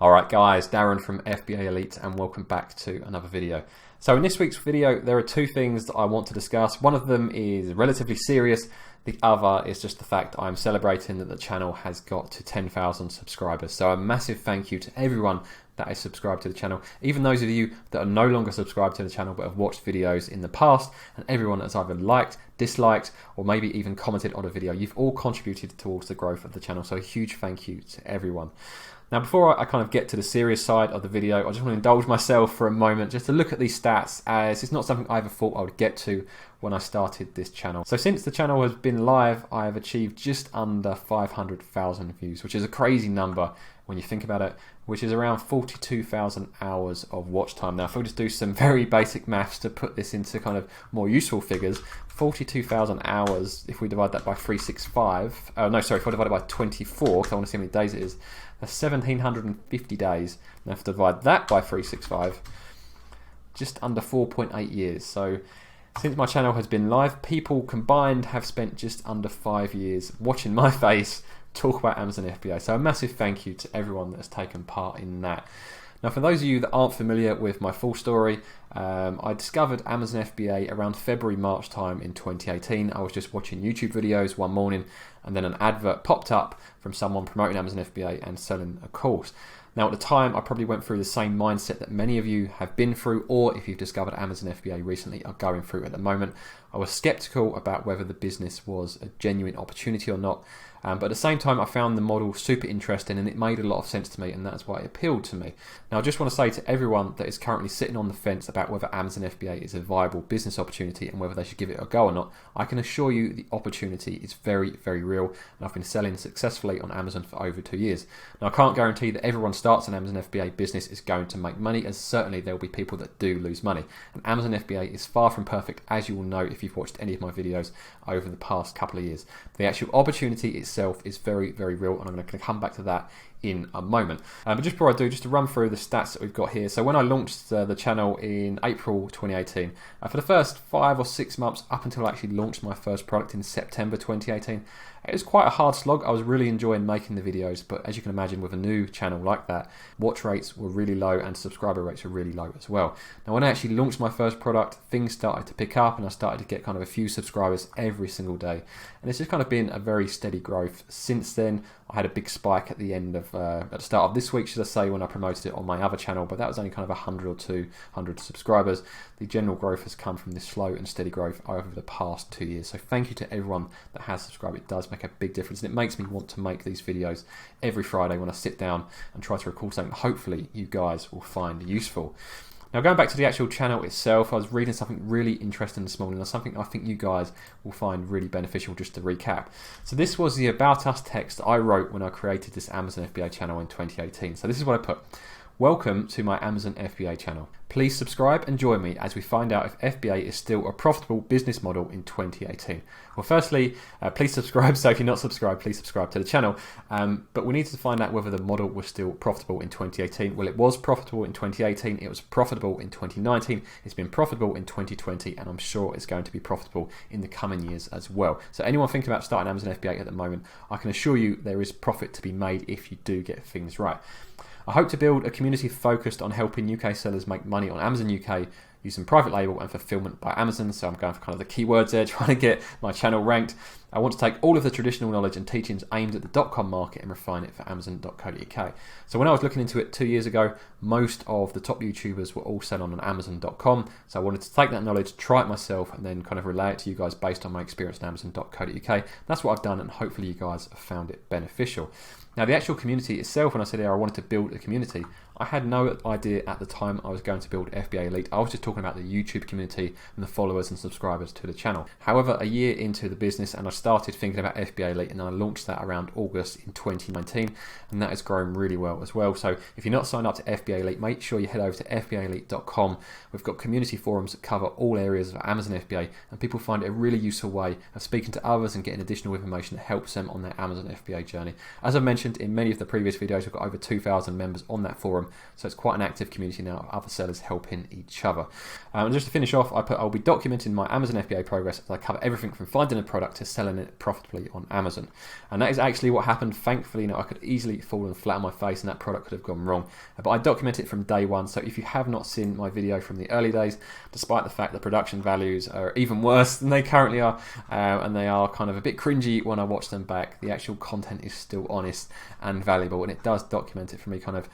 Alright guys, Darren from FBA Elite and welcome back to another video. So in this week's video there are two things that I want to discuss. One of them is relatively serious, the other is just the fact I'm celebrating that the channel has got to 10,000 subscribers. So a massive thank you to everyone that is subscribed to the channel, even those of you that are no longer subscribed to the channel but have watched videos in the past, and everyone that's either liked, disliked, or maybe even commented on a video. You've all contributed towards the growth of the channel, so a huge thank you to everyone. Now before I kind of get to the serious side of the video, I just want to indulge myself for a moment just to look at these stats, as it's not something I ever thought I would get to when I started this channel. So since the channel has been live, I have achieved just under 500,000 views, which is a crazy number when you think about it, which is around 42,000 hours of watch time. Now if we just do some very basic maths to put this into kind of more useful figures, 42,000 hours, if we divide that by 365, if I divide it by 24, because I want to see how many days it is, that's 1,750 days. Now if I divide that by 365, just under 4.8 years. So since my channel has been live, people combined have spent just under 5 years watching my face talk about Amazon FBA. So a massive thank you to everyone that has taken part in that. Now for those of you that aren't familiar with my full story, I discovered Amazon FBA around February-March time in 2018. I was just watching YouTube videos one morning and then an advert popped up from someone promoting Amazon FBA and selling a course. Now at the time I probably went through the same mindset that many of you have been through, or if you've discovered Amazon FBA recently are going through at the moment. I was skeptical about whether the business was a genuine opportunity or not, but at the same time I found the model super interesting and it made a lot of sense to me, and that's why it appealed to me. Now I just want to say to everyone that is currently sitting on the fence about whether Amazon FBA is a viable business opportunity and whether they should give it a go or not, I can assure you the opportunity is very, very real, and I've been selling successfully on Amazon for over 2 years. Now I can't guarantee that everyone starts an Amazon FBA business is going to make money, as certainly there will be people that do lose money, and Amazon FBA is far from perfect, as you will know if you've watched any of my videos over the past couple of years. The actual opportunity itself is very, very real, and I'm going to come back to that in a moment. But just before I do, just to run through the stats that we've got here. So when I launched the channel in April 2018, for the first 5 or 6 months up until I actually launched my first product in September 2018, it was quite a hard slog. I was really enjoying making the videos, but as you can imagine with a new channel like that, watch rates were really low and subscriber rates were really low as well. Now when I actually launched my first product, things started to pick up and I started to get kind of a few subscribers every single day, and it's just kind of been a very steady growth since then. I had a big spike at the end of at the start of this week, should I say, when I promoted it on my other channel, but that was only kind of 100 or 200 subscribers. The general growth has come from this slow and steady growth over the past 2 years. So thank you to everyone that has subscribed. It does make a big difference, and it makes me want to make these videos every Friday when I sit down and try to record something that hopefully you guys will find useful. Now going back to the actual channel itself, I was reading something really interesting this morning, and something I think you guys will find really beneficial, just to recap. So this was the About Us text I wrote when I created this Amazon FBA channel in 2018. So this is what I put. Welcome to my Amazon FBA channel. Please subscribe and join me as we find out if FBA is still a profitable business model in 2018. Well, firstly, please subscribe. So if you're not subscribed, please subscribe to the channel. But we need to find out whether the model was still profitable in 2018. Well, it was profitable in 2018. It was profitable in 2019. It's been profitable in 2020, and I'm sure it's going to be profitable in the coming years as well. So anyone thinking about starting Amazon FBA at the moment, I can assure you there is profit to be made if you do get things right. I hope to build a community focused on helping UK sellers make money on Amazon UK using private label and fulfillment by Amazon. So I'm going for kind of the keywords there, trying to get my channel ranked. I want to take all of the traditional knowledge and teachings aimed at the .com market and refine it for Amazon.co.uk. So when I was looking into it 2 years ago, most of the top YouTubers were all selling on Amazon.com. So I wanted to take that knowledge, try it myself, and then kind of relay it to you guys based on my experience on Amazon.co.uk. That's what I've done, and hopefully you guys have found it beneficial. Now the actual community itself, when I said there I wanted to build a community, I had no idea at the time I was going to build FBA Elite. I was just talking about the YouTube community and the followers and subscribers to the channel. However, a year into the business and I started thinking about FBA Elite, and I launched that around August in 2019, and that has grown really well as well. So if you're not signed up to FBA Elite, make sure you head over to fbaelite.com. We've got community forums that cover all areas of Amazon FBA, and people find it a really useful way of speaking to others and getting additional information that helps them on their Amazon FBA journey. As I mentioned, mentioned in many of the previous videos, we've got over 2,000 members on that forum, so it's quite an active community now of other sellers helping each other. And just to finish off, I'll be documenting my Amazon FBA progress as I cover everything from finding a product to selling it profitably on Amazon. And that is actually what happened. Thankfully, I could easily fall flat on my face and that product could have gone wrong. But I document it from day one, so if you have not seen my video from the early days, despite the fact the production values are even worse than they currently are, and they are kind of a bit cringy when I watch them back, the actual content is still honest and valuable, and it does document it for me kind of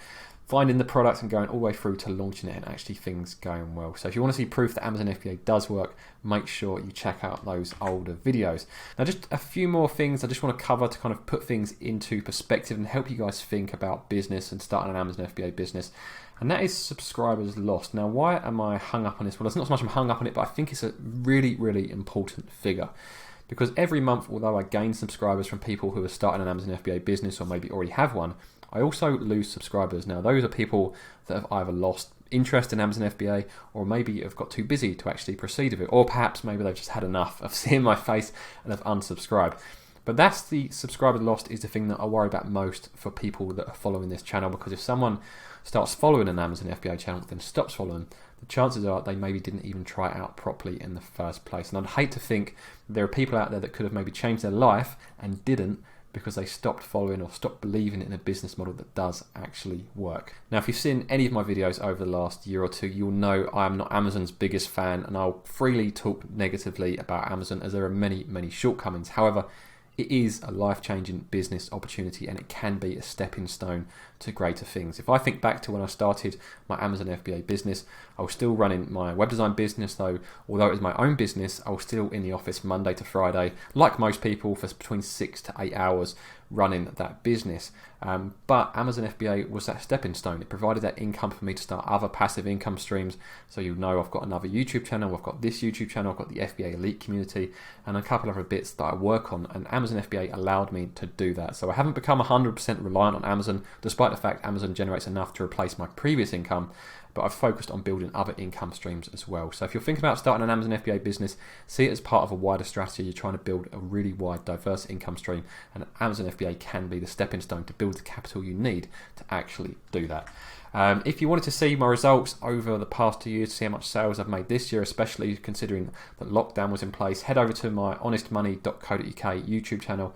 finding the product and going all the way through to launching it and actually things going well. So if you want to see proof that Amazon FBA does work, make sure you check out those older videos. Now just a few more things I just want to cover to kind of put things into perspective and help you guys think about business and starting an Amazon FBA business. And that is subscribers lost. Now why am I hung up on this? Well, it's not so much I'm hung up on it, but I think it's a really, really important figure. Because every month, although I gain subscribers from people who are starting an Amazon FBA business or maybe already have one, I also lose subscribers. Now those are people that have either lost interest in Amazon FBA or maybe have got too busy to actually proceed with it, or perhaps maybe they've just had enough of seeing my face and have unsubscribed. But that's the subscriber lost is the thing that I worry about most for people that are following this channel, because if someone starts following an Amazon FBA channel then stops following, the chances are they maybe didn't even try it out properly in the first place. And I'd hate to think there are people out there that could have maybe changed their life and didn't because they stopped following or stopped believing in a business model that does actually work. Now, if you've seen any of my videos over the last year or two, you'll know I am not Amazon's biggest fan, and I'll freely talk negatively about Amazon as there are many, many shortcomings. However, it is a life-changing business opportunity and it can be a stepping stone to greater things. If I think back to when I started my Amazon FBA business, I was still running my web design business, though although it was my own business, I was still in the office Monday to Friday, like most people, for between 6 to 8 hours running that business. But Amazon FBA was that stepping stone. It provided that income for me to start other passive income streams. So you know I've got another YouTube channel, I've got this YouTube channel, I've got the FBA Elite community and a couple of other bits that I work on, and Amazon FBA allowed me to do that. So I haven't become 100% reliant on Amazon, despite the fact Amazon generates enough to replace my previous income, but I've focused on building other income streams as well. So if you're thinking about starting an Amazon FBA business, see it as part of a wider strategy. You're trying to build a really wide, diverse income stream, and Amazon FBA can be the stepping stone to build the capital you need to actually do that. If you wanted to see my results over the past 2 years, see how much sales I've made this year, especially considering that lockdown was in place, head over to my honestmoney.co.uk YouTube channel.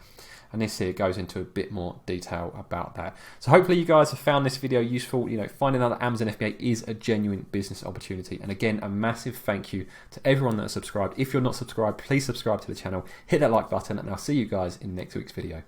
And this here goes into a bit more detail about that. So hopefully you guys have found this video useful. Finding out that Amazon FBA is a genuine business opportunity. And again, a massive thank you to everyone that has subscribed. If you're not subscribed, please subscribe to the channel, hit that like button, and I'll see you guys in next week's video.